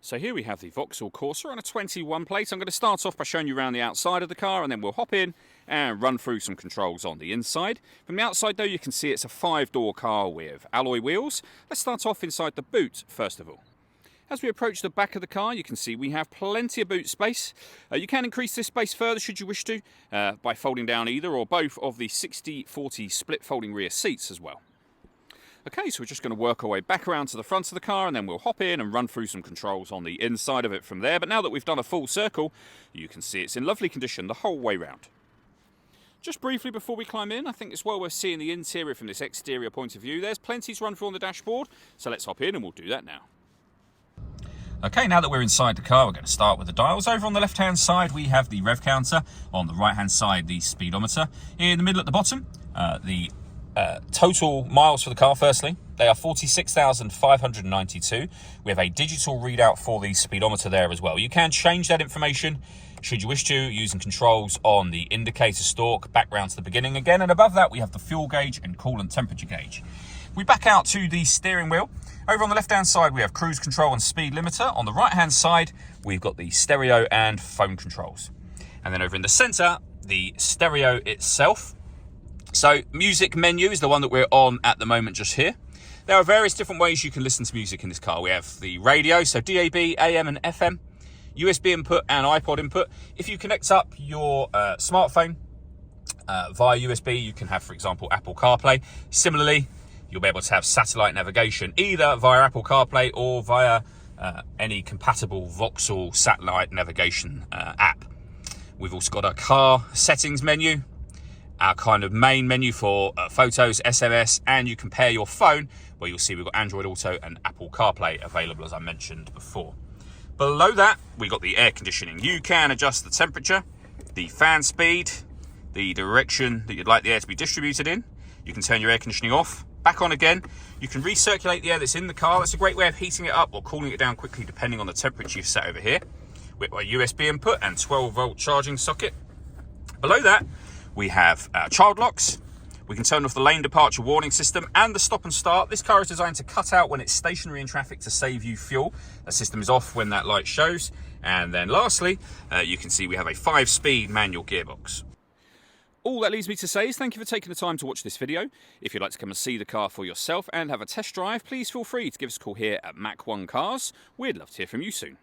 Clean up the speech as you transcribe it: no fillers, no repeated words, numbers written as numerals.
So here we have the Vauxhall Corsa on a 21 plate. I'm going to start off by showing you around the outside of the car, and then we'll hop in and run through some controls on the inside. From the outside though, you can see it's a 5-door car with alloy wheels. Let's start off inside the boot first of all. As we approach the back of the car, you can see we have plenty of boot space. You can increase this space further should you wish to, by folding down either or both of the 60/40 split folding rear seats as well. Okay, so we're just going to work our way back around to the front of the car, and then we'll hop in and run through some controls on the inside of it from there. But now that we've done a full circle, you can see it's in lovely condition the whole way round. Just briefly before we climb in, I think it's well worth seeing the interior from this exterior point of view. There's plenty to run through on the dashboard, so let's hop in and we'll do that now. Okay, now that we're inside the car, we're going to start with the dials. Over on the left-hand side, we have the rev counter. On the right-hand side, the speedometer. In the middle at the bottom, the total miles for the car, firstly. They are 46,592. We have a digital readout for the speedometer there as well. You can change that information, should you wish to, using controls on the indicator stalk, back round to the beginning again. And above that, we have the fuel gauge and coolant temperature gauge. We back out to the steering wheel. Over on the left-hand side, we have cruise control and speed limiter. On the right-hand side, we've got the stereo and phone controls. And then over in the center, the stereo itself. So music menu is the one that we're on at the moment just here. There are various different ways you can listen to music in this car. We have the radio, so DAB, AM and FM, USB input and iPod input. If you connect up your smartphone via USB, you can have, for example, Apple CarPlay. Similarly, you'll be able to have satellite navigation either via Apple CarPlay or via any compatible Vauxhall satellite navigation app. We've also got a car settings menu, our kind of main menu for photos, SMS, and you can pair your phone, where you'll see we've got Android Auto and Apple CarPlay available, as I mentioned before. Below that, we've got the air conditioning. You can adjust the temperature, the fan speed, the direction that you'd like the air to be distributed in. You can turn your air conditioning off, back on again. You can recirculate the air that's in the car. That's a great way of heating it up or cooling it down quickly, depending on the temperature you've set over here. We've got a USB input and 12-volt charging socket. Below that, we have child locks. We can turn off the lane departure warning system and the stop and start. This car is designed to cut out when it's stationary in traffic to save you fuel. The system is off when that light shows. And then lastly, you can see we have a 5-speed manual gearbox. All that leaves me to say is thank you for taking the time to watch this video. If you'd like to come and see the car for yourself and have a test drive, please feel free to give us a call here at Mach 1 Cars. We'd love to hear from you soon.